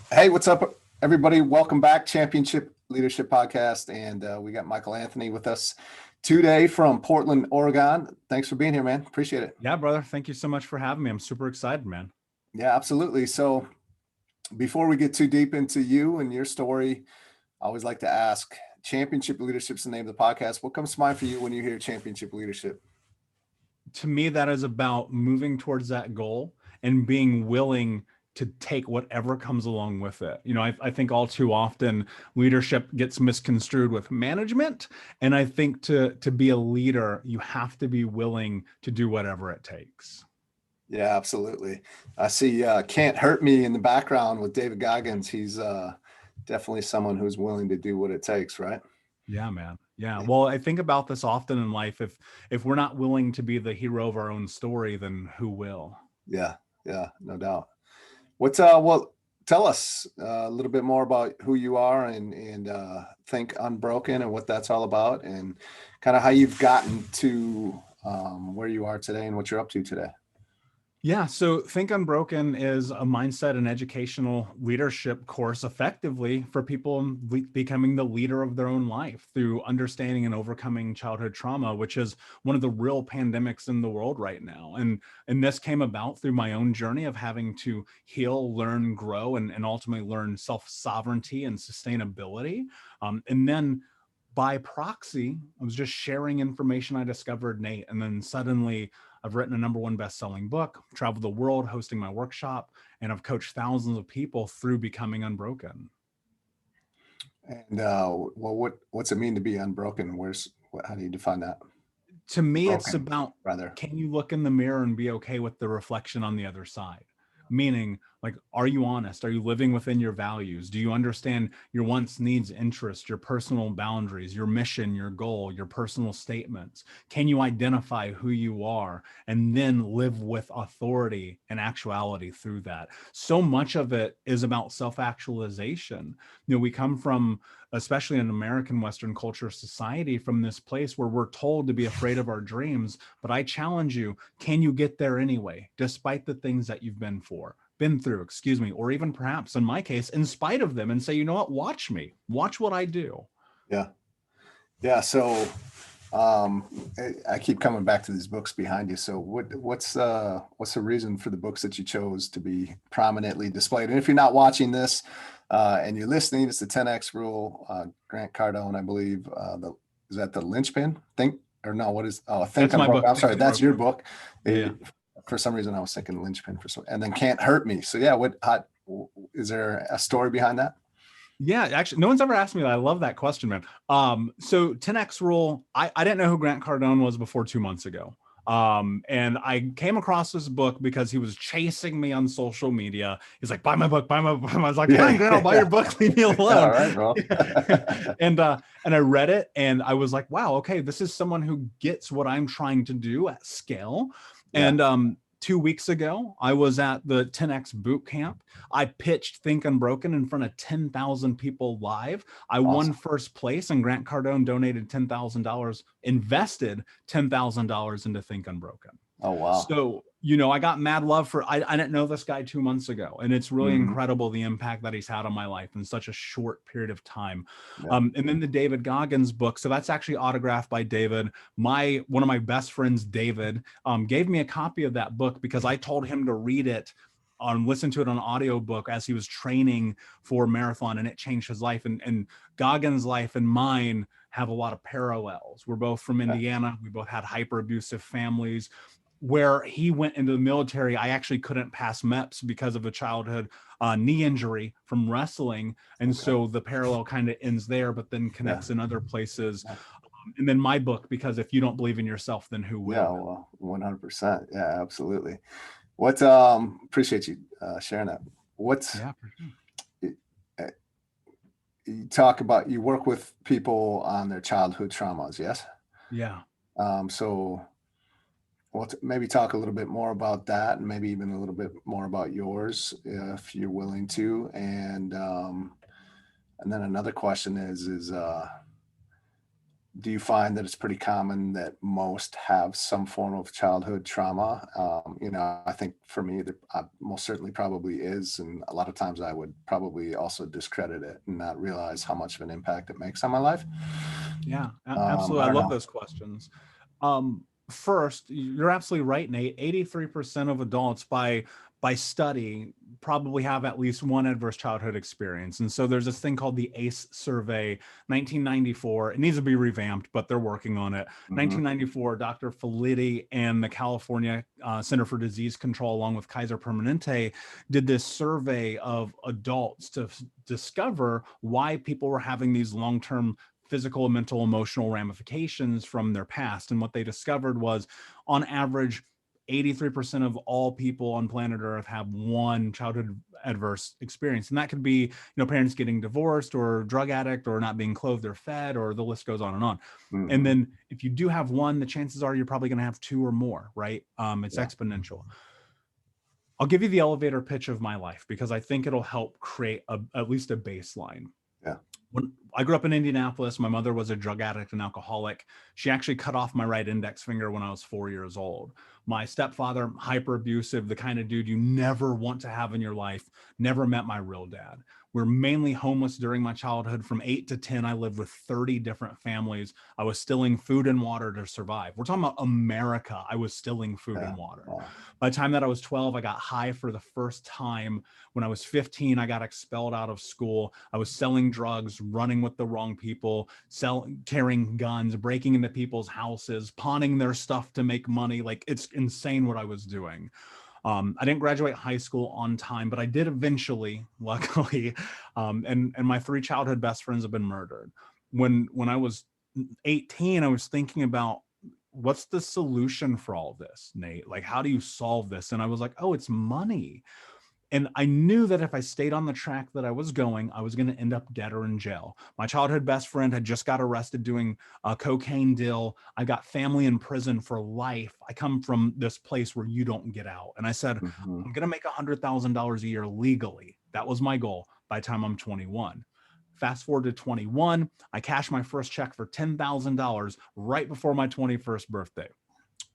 Hey, what's up, everybody? Welcome back, Championship Leadership Podcast. And we got Michael Anthony with us today from Portland, Oregon. Thanks for being here, man. Appreciate it. Yeah, brother. Thank you so much for having me. I'm super excited, man. Yeah, absolutely. So before we get too deep into you and your story, I always like to ask, Championship Leadership's the name of the podcast. What comes to mind for you when you hear Championship Leadership? To me, that is about moving towards that goal and being willing to take whatever comes along with it. I think all too often leadership gets misconstrued with management. And I think to be a leader, you have to be willing to do whatever it takes. Yeah, absolutely. I see Can't Hurt Me in the background with David Goggins. He's definitely someone who's willing to do what it takes, right? Yeah, man. Yeah. Well, I think about this often in life. If we're not willing to be the hero of our own story, then who will? Yeah, yeah, no doubt. Well, tell us a little bit more about who you are and Think Unbroken and what that's all about, and kind of how you've gotten to where you are today and what you're up to today. Yeah, so Think Unbroken is a mindset and educational leadership course effectively for people becoming the leader of their own life through understanding and overcoming childhood trauma, which is one of the real pandemics in the world right now. And this came about through my own journey of having to heal, learn, grow, and ultimately learn self-sovereignty and sustainability. And then by proxy, I was just sharing information I discovered, Nate, and then suddenly I've written a number one best-selling book, traveled the world hosting my workshop, and I've coached thousands of people through becoming unbroken. And what's it mean to be unbroken? How do you define that? To me, it's Broken, about, rather. can you look in the mirror and be okay with the reflection on the other side? Meaning, like, are you honest? Are you living within your values? Do you understand your wants, needs, interests, your personal boundaries, your mission, your goal, your personal statements? Can you identify who you are and then live with authority and actuality through that? So much of it is about self-actualization. We come from, especially in American Western culture society, from this place where we're told to be afraid of our dreams. But I challenge you, can you get there anyway, despite the things that you've been through, excuse me, or even perhaps in my case, in spite of them, and say, you know what, watch me, watch what I do. Yeah, yeah. So I keep coming back to these books behind you. So what's the reason for the books that you chose to be prominently displayed? And if you're not watching this and you're listening, it's the 10X rule. Grant Cardone, I believe. Is that the linchpin? Think That's my Unbroken. book, I'm Think sorry, that's your Unbroken. book. Yeah. For some reason, I was thinking linchpin and then Can't Hurt Me. So yeah, is there a story behind that? Yeah, actually, no one's ever asked me that. I love that question, man. So 10X rule, I didn't know who Grant Cardone was before 2 months ago. And I came across this book because he was chasing me on social media. He's like, buy my book, buy my book. I was like, fine, Grant, I'll buy your Yeah. book. Leave me All alone. right, bro. And I read it and I was like, wow, okay, this is someone who gets what I'm trying to do at scale. Yeah. And 2 weeks ago, I was at the 10X boot camp. I pitched Think Unbroken in front of 10,000 people live. I won Awesome. first place, and Grant Cardone donated $10,000, invested $10,000 into Think Unbroken. Oh, wow. So, I got mad love for, I didn't know this guy 2 months ago. And it's really Hmm. incredible the impact that he's had on my life in such a short period of time. Yeah. And then the David Goggins book. So that's actually autographed by David. One of my best friends, David, gave me a copy of that book because I told him to read it listen to it on audiobook as he was training for marathon, and it changed his life. And Goggins' life and mine have a lot of parallels. We're both from Yeah. Indiana. We both had hyper abusive families. Where he went into the military, I actually couldn't pass MEPS because of a childhood knee injury from wrestling. And Okay. so the parallel kind of ends there, but then Yeah. connects in other places. Yeah. And then my book, because if you don't believe in yourself, then who Yeah. will? Well, 100%. Yeah, absolutely. Appreciate you sharing that. What's, Yeah, for sure. uh, you work with people on their childhood traumas, yes? Yeah. So maybe talk a little bit more about that, and maybe even a little bit more about yours, if you're willing to. And then another question is do you find that it's pretty common that most have some form of childhood trauma? I think for me, there most certainly probably is. And a lot of times I would probably also discredit it and not realize how much of an impact it makes on my life. Yeah, I absolutely. I don't love know. those questions. First, you're absolutely right, Nate. 83% of adults by study probably have at least one adverse childhood experience. And so there's this thing called the ACE survey, 1994. It needs to be revamped, but they're working on it. Mhm. 1994, Dr. Felitti and the California Center for Disease Control, along with Kaiser Permanente, did this survey of adults to discover why people were having these long-term physical, mental, emotional ramifications from their past. And what they discovered was, on average, 83% of all people on planet Earth have one childhood adverse experience. And that could be, parents getting divorced, or drug addict, or not being clothed or fed, or the list goes on and on. And Mhm. then if you do have one, the chances are you're probably going to have two or more, right? It's Yeah. exponential. I'll give you the elevator pitch of my life because I think it'll help create at least a baseline. Yeah. When I grew up in Indianapolis, my mother was a drug addict and alcoholic. She actually cut off my right index finger when I was 4 years old. My stepfather, hyper abusive, the kind of dude you never want to have in your life, never met my real dad. We're mainly homeless during my childhood. From 8 to 10, I lived with 30 different families. I was stealing food and water to survive. We're talking about America. I was stealing food Yeah. and water. Wow. By the time that I was 12, I got high for the first time. When I was 15, I got expelled out of school. I was selling drugs, running with the wrong people, carrying guns, breaking into people's houses, pawning their stuff to make money. Like, it's insane what I was doing. I didn't graduate high school on time, but I did eventually, luckily. And my three childhood best friends have been murdered. When I was 18, I was thinking about, what's the solution for all this, Nate? Like, how do you solve this? And I was like, oh, it's money. And I knew that if I stayed on the track that I was going, I was going to end up dead or in jail. My childhood best friend had just got arrested doing a cocaine deal. I got family in prison for life. I come from this place where you don't get out. And I said, Mhm. I'm going to make $100,000 a year legally. That was my goal by the time I'm 21. Fast forward to 21, I cashed my first check for $10,000 right before my 21st birthday,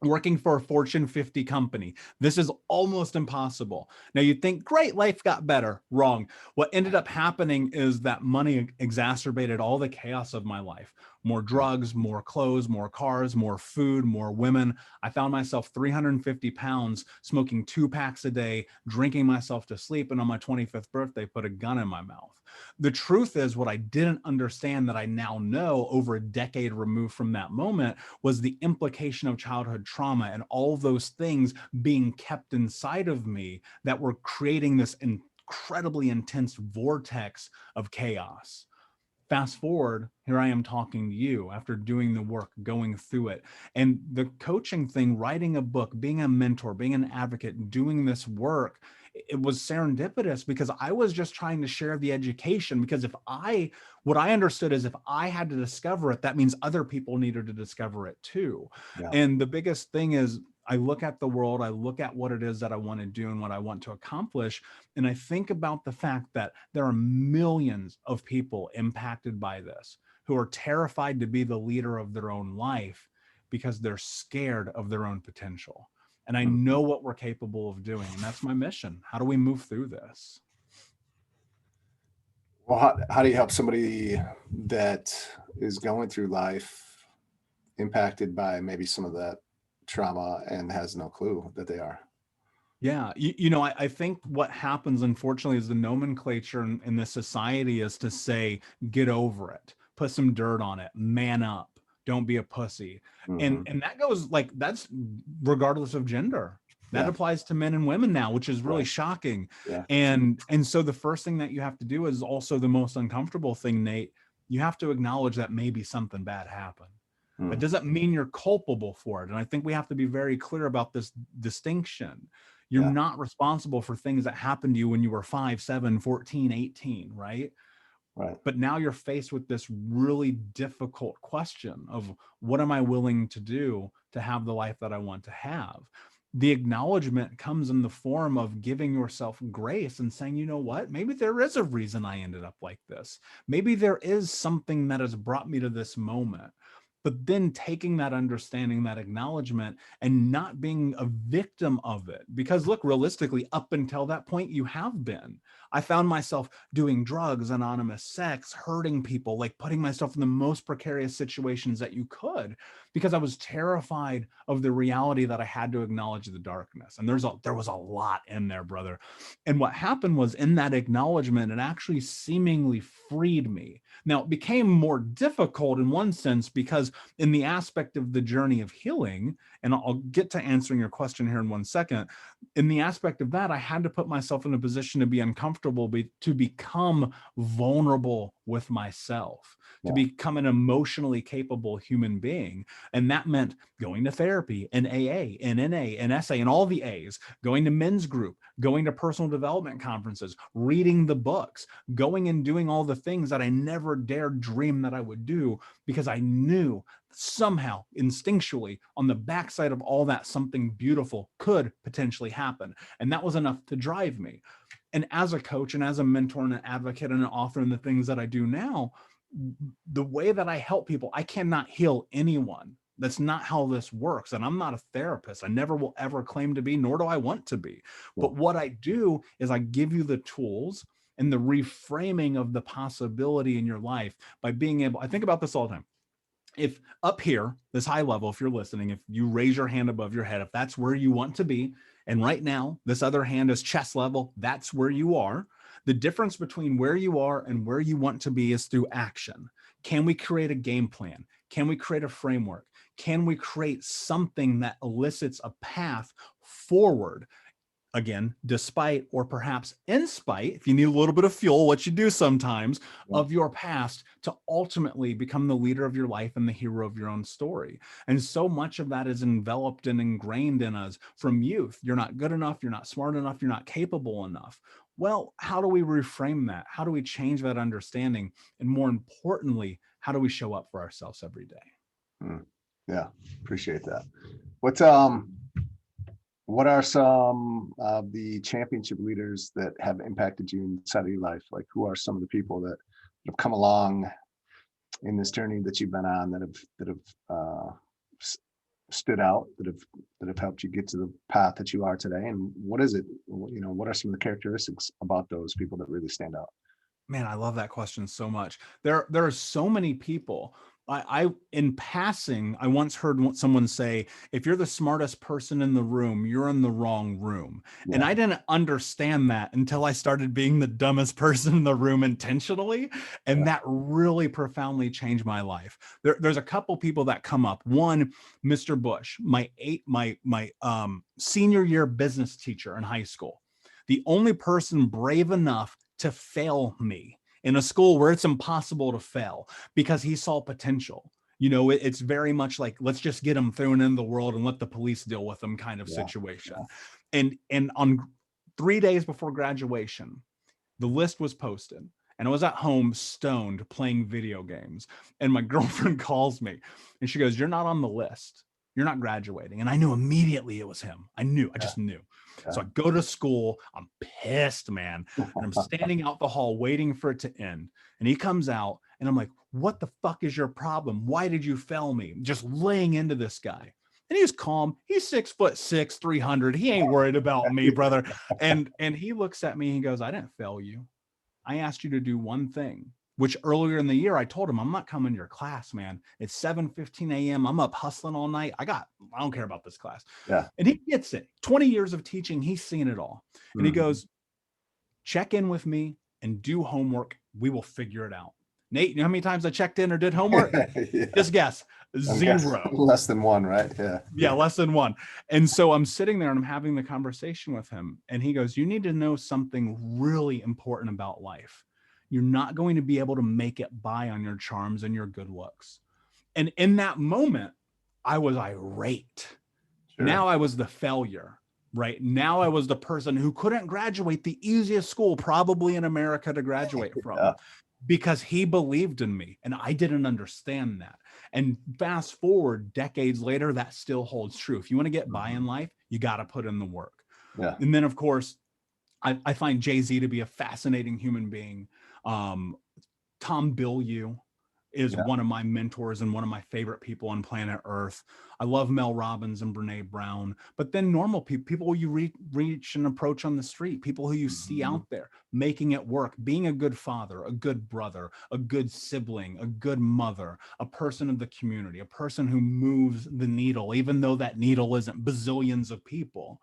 working for a Fortune 50 company. This is almost impossible. Now you'd think, great, life got better. Wrong. What ended up happening is that money exacerbated all the chaos of my life. More Yeah. drugs, more clothes, more cars, more food, more women. I found myself 350 pounds, smoking 2 packs a day, drinking myself to sleep, and on my 25th birthday, put a gun in my mouth. The truth is, what I didn't understand that I now know over a decade removed from that moment was the implication of childhood trauma and all those things being kept inside of me that were creating this incredibly intense vortex of chaos. Fast forward, here I am talking to you after doing the work, going through it. And the coaching thing, writing a book, being a mentor, being an advocate, doing this work, it was serendipitous because I was just trying to share the education. Because what I understood is, if I had to discover it, that means other people needed to discover it too. Yeah. And the biggest thing is, I look at the world, I look at what it is that I want to do and what I want to accomplish. And I think about the fact that there are millions of people impacted by this who are terrified to be the leader of their own life because they're scared of their own potential. And I Mhm. know what we're capable of doing. And that's my mission. How do we move through this? Well, how do you help somebody that is going through life impacted by maybe some of that trauma and has no clue that they are? Yeah, I think what happens, unfortunately, is the nomenclature in this society is to say, get over it, put some dirt on it, man up, don't be a pussy. And Mhm. and that goes, like, that's regardless of gender. That Yeah. applies to men and women now, which is really Right. shocking. Yeah. And so the first thing that you have to do is also the most uncomfortable thing, Nate. You have to acknowledge that maybe something bad happened. That Mm. doesn't mean you're culpable for it. And I think we have to be very clear about this distinction. You're Yeah. not responsible for things that happened to you when you were 5, 7, 14, 18, right? Right. But now you're faced with this really difficult question of, what am I willing to do to have the life that I want to have? The acknowledgement comes in the form of giving yourself grace and saying, you know what, maybe there is a reason I ended up like this. Maybe there is something that has brought me to this moment. but then taking that understanding, that acknowledgement, and not being a victim of it. Because look, realistically, up until that point, you have been. I found myself doing drugs, anonymous sex, hurting people, like putting myself in the most precarious situations that you could, because I was terrified of the reality that I had to acknowledge the darkness. And there was a lot in there, brother. And what happened was, in that acknowledgement, it actually seemingly freed me. Now, it became more difficult in one sense, because in the aspect of the journey of healing, and I'll get to answering your question here in one second, in the aspect of that, I had to put myself in a position to be uncomfortable, to become vulnerable with myself, to Yeah. become an emotionally capable human being. And that meant going to therapy and AA and NA and SA and all the A's, going to men's group, going to personal development conferences, reading the books, going and doing all the things that I never dared dream that I would do, because I knew somehow instinctually on the backside of all that, something beautiful could potentially happen. And that was enough to drive me. And as a coach and as a mentor and an advocate and an author and the things that I do now, the way that I help people, I cannot heal anyone. That's not how this works. And I'm not a therapist. I never will ever claim to be, nor do I want to be. But what I do is I give you the tools and the reframing of the possibility in your life by being able, I think about this all the time. If up here, this high level, if you're listening, if you raise your hand above your head, if that's where you want to be, and right now this other hand is chest level, that's where you are. The difference between where you are and where you want to be is through action. Can we create a game plan? Can we create a framework? Can we create something that elicits a path forward? Again, despite or perhaps in spite, if you need a little bit of fuel, what you do sometimes, of your past, to ultimately become the leader of your life and the hero of your own story. And so much of that is enveloped and ingrained in us from youth. You're not good enough, you're not smart enough, you're not capable enough. Well, how do we reframe that? How do we change that understanding? And more importantly, how do we show up for ourselves every day? Yeah, appreciate that. What are some of the championship leaders that have impacted you inside of your life? Like, who are some of the people that have come along in this journey that you've been on, that have stood out, that have helped you get to the path that you are today? And what is it? What are some of the characteristics about those people that really stand out? Man, I love that question so much. There are so many people. I in passing, I once heard someone say, if you're the smartest person in the room, you're in the wrong room. And Yeah, I didn't understand that until I started being the dumbest person in the room intentionally. yeah, And that really profoundly changed my life. There's a couple people that come up. One, Mr. Bush, my senior year business teacher in high school, the only person brave enough to fail me in a school where it's impossible to fail, because he saw potential. It's very much like, let's just get him thrown into the world and let the police deal with them kind of yeah, situation. And on 3 days before graduation, the list was posted, and I was at home stoned playing video games. And my girlfriend calls me and she goes, "You're not on the list. You're not graduating." And I knew immediately it was him. I just knew. yeah, So I go to school. I'm pissed, man. And I'm standing out the hall waiting for it to end. And he comes out and I'm like, "What the fuck is your problem? Why did you fail me?" Just laying into this guy. And he's calm. He's 6'6", 300. He ain't worried about me, brother. And he looks at me and he goes, "I didn't fail you. I asked you to do one thing," which earlier in the year I told him, "I'm not coming to your class, man. It's 7:15 a.m. I'm up hustling all night. I don't care about this class." yeah. And he gets it. 20 years of teaching, he's seen it all. And he Mhm. goes, "Check in with me and do homework. We will figure it out." Nate, you know how many times I checked in or did homework? Yeah, Just guess. I'm guessing 0. less than one, right? Yeah, Yeah, less than 1. And so I'm sitting there and I'm having the conversation with him. And he goes, "You need to know something really important about life. You're not going to be able to make it by on your charms and your good looks." And in that moment, I was irate. sure. Now I was the failure, right? Now I was the person who couldn't graduate the easiest school probably in America to graduate from, Yeah, because he believed in me and I didn't understand that. And fast forward decades later, that still holds true. If you want to get by in mhm, life, you got to put in the work. yeah, And then, of course, I find Jay-Z to be a fascinating human being. Tom Bilyeu, is Yeah. one of my mentors and one of my favorite people on planet Earth. I love Mel Robbins and Brene Brown, but then normal people, people you reach and approach on the street, people who you see Mhm. out there making it work, being a good father, a good brother, a good sibling, a good mother, a person of the community, a person who moves the needle, even though that needle isn't bazillions of people.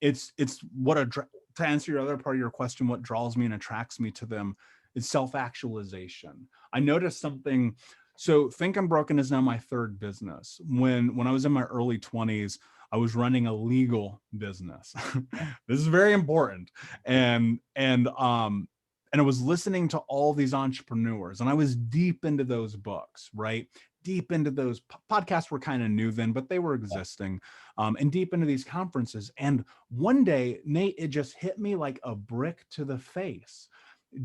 It's what to answer your other part of your question, what draws me and attracts me to them is self-actualization. I noticed something. So Think Unbroken is now my third business. When I was in my early 20s, I was running a legal business. This is very important. And I was listening to all these entrepreneurs, and I was deep into those books, right? Deep into those podcasts were kind of new then, but they were existing, and deep into these conferences. And one day, Nate, it just hit me like a brick to the face.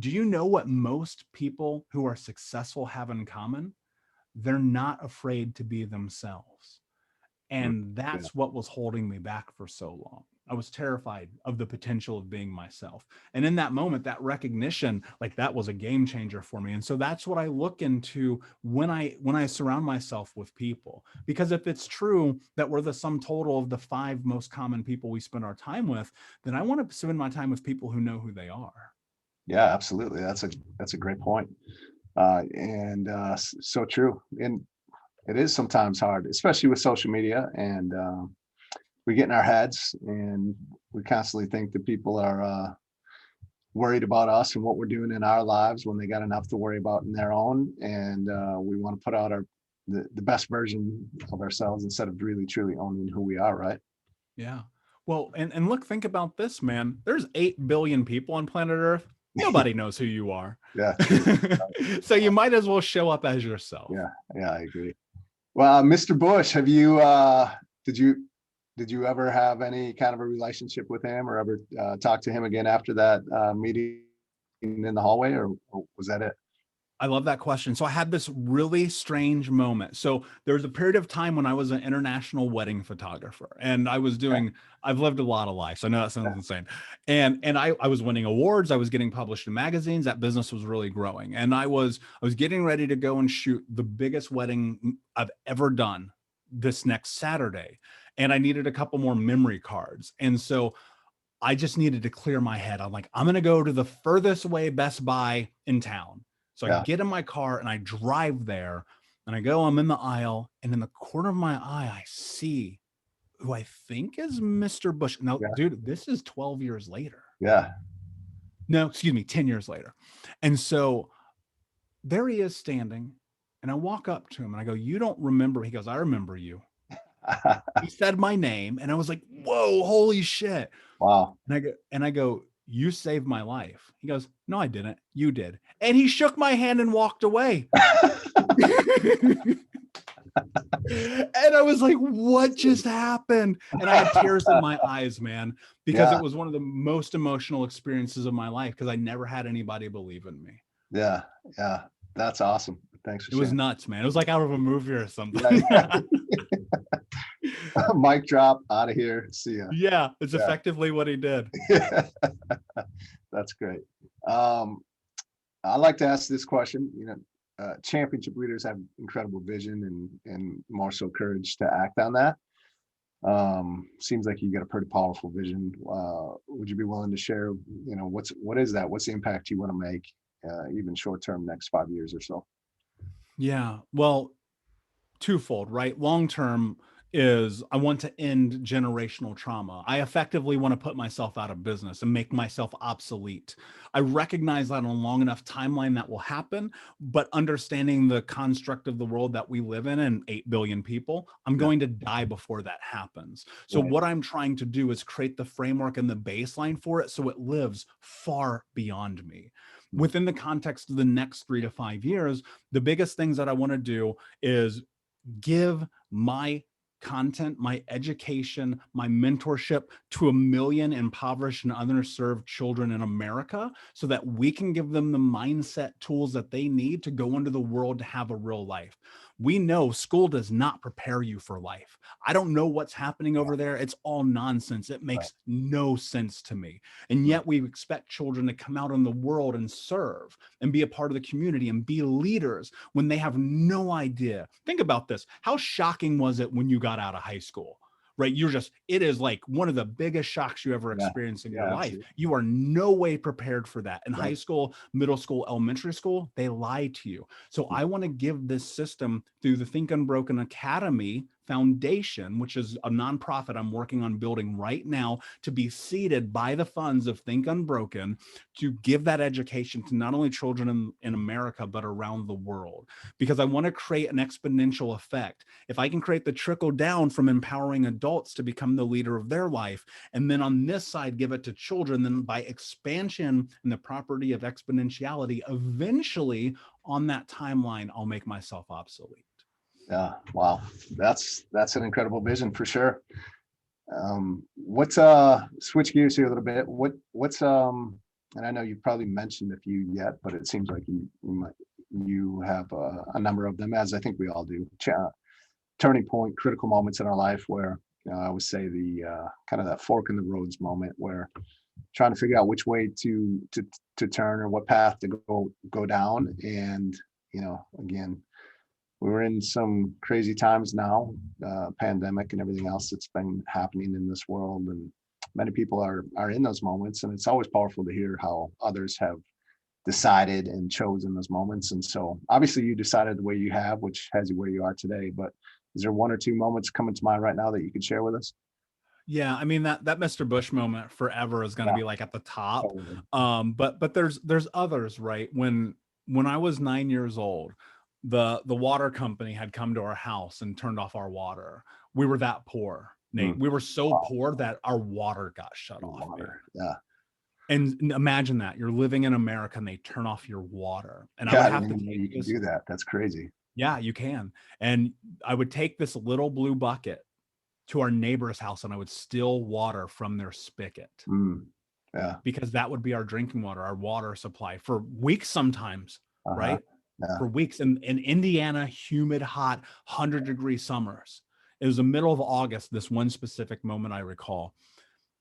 Do you know what most people who are successful have in common? They're not afraid to be themselves. Mm. And Yeah. that's what was holding me back for so long. I was terrified of the potential of being myself. And in that moment, that recognition, like that was a game changer for me. And so that's what I look into when I surround myself with people. Because if it's true that we're the sum total of the 5 most common people we spend our time with, then I want to spend my time with people who know who they are. Yeah, absolutely. That's a great point. And so true. And it is sometimes hard, especially with social media, and we get in our heads and we constantly think that people are worried about us and what we're doing in our lives when they got enough to worry about in their own. And we want to put out the best version of ourselves instead of really truly owning who we are, right? Yeah. Well, and look, think about this, man. There's 8 billion people on planet Earth. Nobody knows who you are. Yeah, true. So you might as well show up as yourself. Yeah, yeah, I agree. Well, Mr. Bush, have you did you did you ever have any kind of a relationship with him, or ever talk to him again after that meeting in the hallway, or was that it? I love that question. So I had this really strange moment. So there was a period of time when I was an international wedding photographer, and I was Yeah, doing, I've lived a lot of life. So I know that sounds insane. And I was winning awards. I was getting published in magazines. That business was really growing. And I was getting ready to go and shoot the biggest wedding I've ever done this next Saturday. And I needed a couple more memory cards. And so I just needed to clear my head. I'm like, I'm going to go to the furthest away Best Buy in town. So I yeah, get in my car and I drive there, and I go, I'm in the aisle, and in the corner of my eye, I see who I think is Mr. Bush. Now, yeah, dude, this is 12 years later. yeah. No, excuse me, 10 years later. And so there he is standing, and I walk up to him and I go, "You don't remember?" He goes, "I remember you." He said my name, and I was like, "Whoa, holy shit." Wow. And I go, "You saved my life." He goes, "No, I didn't. You did." And he shook my hand and walked away. And I was like, what just happened? And I had tears in my eyes, man, because it Yeah, was one of the most emotional experiences of my life because I never had anybody believe in me. yeah, yeah. That's awesome. Thanks for It was sharing. nuts, man. It was like out of a movie or Yeah, something. yeah. Mic drop. Out of here. See ya. Yeah, it's Yeah. effectively what he did. That's great. Um, I like to ask this question. Championship leaders have incredible vision and more so courage to act on that. Seems like you got a pretty powerful vision. Would you be willing to share? What is that? What's the impact you want to make, even short term, next 5 years or so? Yeah. Well, twofold, right? Long term is I want to end generational trauma. I effectively want to put myself out of business and make myself obsolete. I recognize that on a long enough timeline that will happen, but understanding the construct of the world that we live in and 8 billion people, I'm Yeah, going to die before that happens. So right. what I'm trying to do is create the framework and the baseline for it so it lives far beyond me. Within the context of the next 3 to 5 years, the biggest things that I want to do is give my content, my education, my mentorship to 1 million impoverished and underserved children in America so that we can give them the mindset tools that they need to go into the world to have a real life. We know school does not prepare you for life. I don't know what's happening over there. It's all nonsense. It Right. makes no sense to me. And yet we expect children to come out in the world and serve and be a part of the community and be leaders when they have no idea. Think about this. How shocking was it when you got out of high school? Right? It is like one of the biggest shocks you ever Yeah. experienced in your Yeah, life. absolutely. You are no way prepared for that. In high Right. school, middle school, elementary school, they lie to you. So I want to give this system through the Think Unbroken Academy Foundation, which is a nonprofit I'm working on building right now to be seeded by the funds of Think Unbroken, to give that education to not only children in America, but around the world. Because I want to create an exponential effect. If I can create the trickle down from empowering adults to become the leader of their life, and then on this side, give it to children, then by expansion and the property of exponentiality, eventually on that timeline, I'll make myself obsolete. Yeah. Wow. That's an incredible vision for sure. What's switch gears here a little bit. What's and I know you've probably mentioned a few yet, but it seems like you have a number of them, as I think we all do. Turning point, critical moments in our life where I would say the kind of that fork in the roads moment where trying to figure out which way to turn or what path to go down. And again, we're in some crazy times now, pandemic and everything else that's been happening in this world, and many people are in those moments, and it's always powerful to hear how others have decided and chosen those moments. And so obviously you decided the way you have, which has you where you are today, but is there one or two moments coming to mind right now that you could share with us? Yeah, I mean that Mr. Bush moment forever is going to Yeah, be like at the top. totally. But there's others, right? When I was 9 years old, the water company had come to our house and turned off our water. We were that poor, Nate. Mm, We were so wow, poor that our water got shut off, man. water. Yeah. And imagine that you're living in America and they turn off your water. And I Yeah, would I have didn't to even know take you can this. do that. That's crazy. Yeah, you can. And I would take this little blue bucket to our neighbor's house and I would steal water from their spigot Mm, yeah. because that would be our drinking water, our water supply for weeks sometimes, Uh-huh. right? Yeah. For weeks in Indiana, humid, hot, 100-degree summers. It was the middle of August, this one specific moment I recall.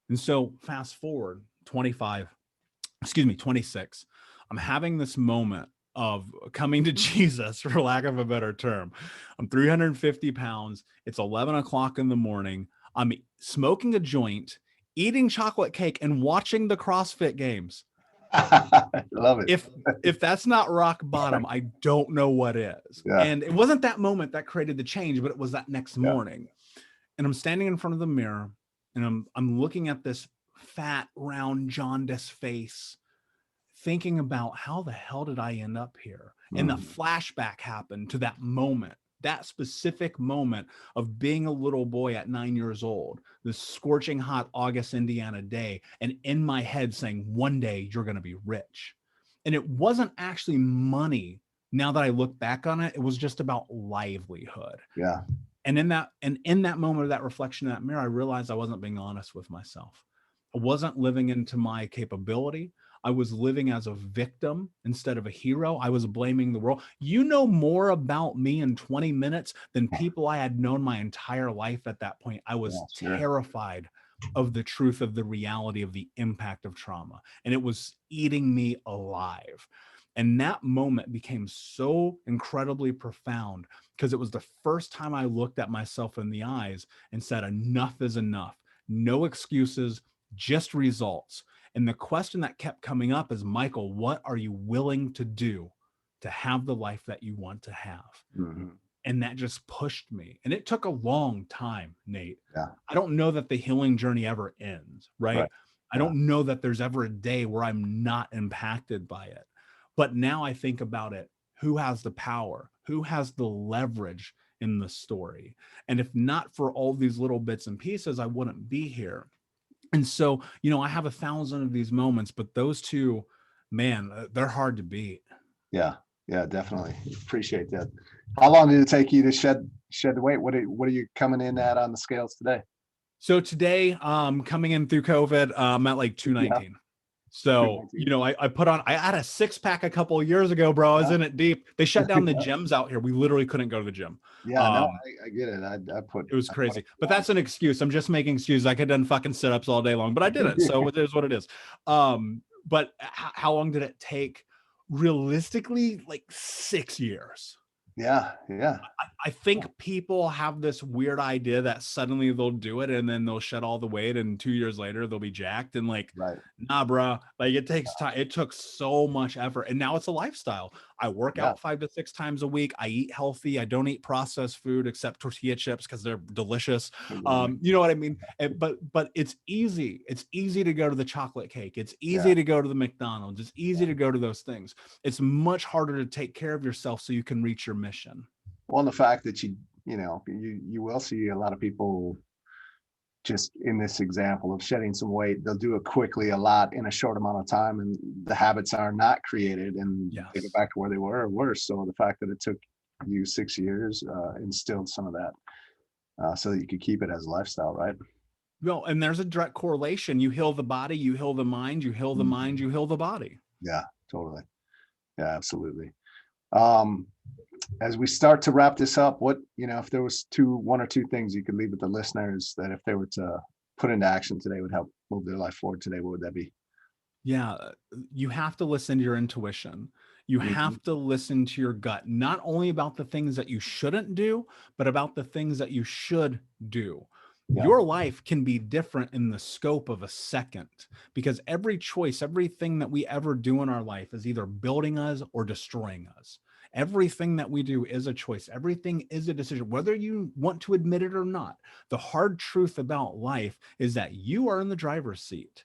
And so fast forward 26, I'm having this moment of coming to Jesus, for lack of a better term. I'm 350 pounds. It's 11 o'clock in the morning. I'm smoking a joint, eating chocolate cake, and watching the CrossFit games. Love it. If that's not rock bottom, I don't know what is. Yeah. And it wasn't that moment that created the change, but it was that next Yeah. morning. And I'm standing in front of the mirror and I'm looking at this fat, round, jaundiced face, thinking about how the hell did I end up here? And the Mm, flashback happened to that moment, that specific moment of being a little boy at 9 years old, this scorching hot August Indiana day, and in my head saying, one day you're going to be rich. And it wasn't actually money. Now that I look back on it, it was just about livelihood. yeah. And in that moment of that reflection in that mirror, I realized I wasn't being honest with myself. I wasn't living into my capability. I was living as a victim instead of a hero. I was blaming the world. You know more about me in 20 minutes than people I had known my entire life at that point. I Yeah, was sure. terrified of the truth of the reality of the impact of trauma, and it was eating me alive. And that moment became so incredibly profound because it was the first time I looked at myself in the eyes and said, enough is enough. No excuses, just results. And the question that kept coming up is, Michael, what are you willing to do to have the life that you want to have? Mhm. And that just pushed me. And it took a long time, Nate. Yeah. I don't know that the healing journey ever ends, right? Right. I Yeah. don't know that there's ever a day where I'm not impacted by it. But now I think about it, who has the power? Who has the leverage in the story? And if not for all these little bits and pieces, I wouldn't be here. And so, I have 1,000 of these moments, but those two, man, they're hard to beat. Yeah. Yeah, definitely. Appreciate that. How long did it take you to shed shed the weight. What are you coming in at on the scales today? So today, coming in through COVID, I'm at like Yeah, 219. So, 219. I had a 6-pack a couple of years ago, bro. I was Yeah. in it deep. They shut down the Yeah. gyms out here. We literally couldn't go to the gym. Yeah, no, Um, I get it. it was I put crazy, it but on. that's an excuse. I'm just making excuses. I could have done fucking sit-ups all day long, but I didn't. So it is what it is. But how long did it take? Realistically, like 6 years. Yeah, yeah, I think people have this weird idea that suddenly they'll do it and then they'll shed all the weight and 2 years later they'll be jacked, and like, right. nah, bro, like it takes time. It took so much effort, and now it's a lifestyle. I work Yeah, out 5 to 6 times a week. I eat healthy. I don't eat processed food except tortilla chips because they're delicious. You know what I mean? But it's easy. It's easy to go to the chocolate cake. It's yeah. easy to go to the McDonald's. It's easy to go to those things. It's much harder to take care of yourself so you can reach your mission. Well, and the fact that you will see a lot of people just in this example of shedding some weight, they'll do it quickly, a lot in a short amount of time, and the habits are not created, and they go Yes. back to where they were or worse. So the fact that it took you 6 years instilled some of that so that you could keep it as a lifestyle, right? Well, and there's a direct correlation. You heal the body, you heal the mind, you heal the mind, you heal the body. Yeah, totally. Yeah, absolutely. Um, as we start to wrap this up, if there was one or two things you could leave with the listeners that if they were to put into action today would help move their life forward today, what would that be? Yeah, you have to listen to your intuition. You Mhm. have to listen to your gut, not only about the things that you shouldn't do, but about the things that you should do. Yeah, Your life can be different in the scope of a second because every choice, everything that we ever do in our life is either building us or destroying us. Everything that we do is a choice. Everything is a decision, whether you want to admit it or not. The hard truth about life is that you are in the driver's seat.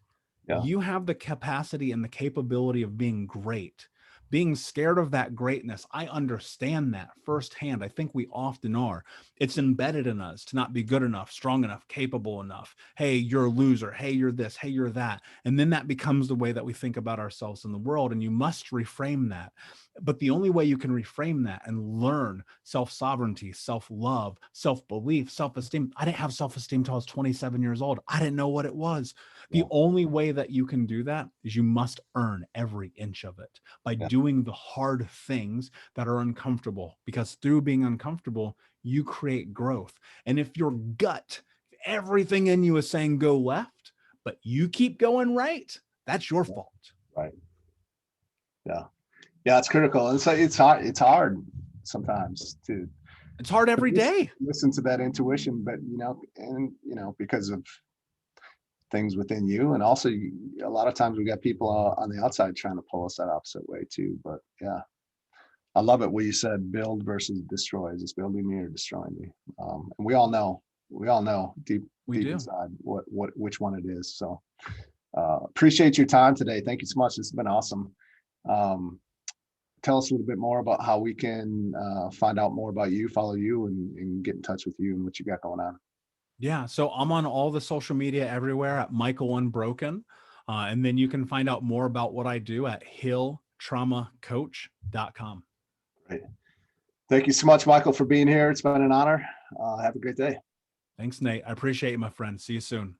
yeah, You have the capacity and the capability of being great. Being scared of that greatness, I understand that firsthand. I think we often are. It's embedded in us to not be good enough, strong enough, capable enough. Hey, you're a loser. Hey, you're this. Hey, you're that. And then that becomes the way that we think about ourselves in the world. And you must reframe that. But the only way you can reframe that and learn self-sovereignty, self-love, self-belief, self-esteem. I didn't have self-esteem until I was 27 years old. I didn't know what it was. The yeah, only way that you can do that is you must earn every inch of it by yeah, doing the hard things that are uncomfortable, because through being uncomfortable, you create growth. And if your gut, everything in you is saying go left, but you keep going right, that's your yeah, fault. right. Yeah, yeah, it's critical. And so it's hard sometimes to It's hard every day. listen to that intuition, but because of things within you, and also a lot of times we got people on the outside trying to pull us that opposite way too. But yeah, I love it what you said, build versus destroy. Is this building me or destroying me? And we all know deep We deep do. inside which one it is. So appreciate your time today. Thank you so much. It's been awesome. Um, tell us a little bit more about how we can find out more about you, follow you, and get in touch with you and what you got going on. Yeah. So I'm on all the social media everywhere at Michael Unbroken. And then you can find out more about what I do at hilltraumacoach.com. Great. Thank you so much, Michael, for being here. It's been an honor. Have a great day. Thanks, Nate. I appreciate you, my friend. See you soon.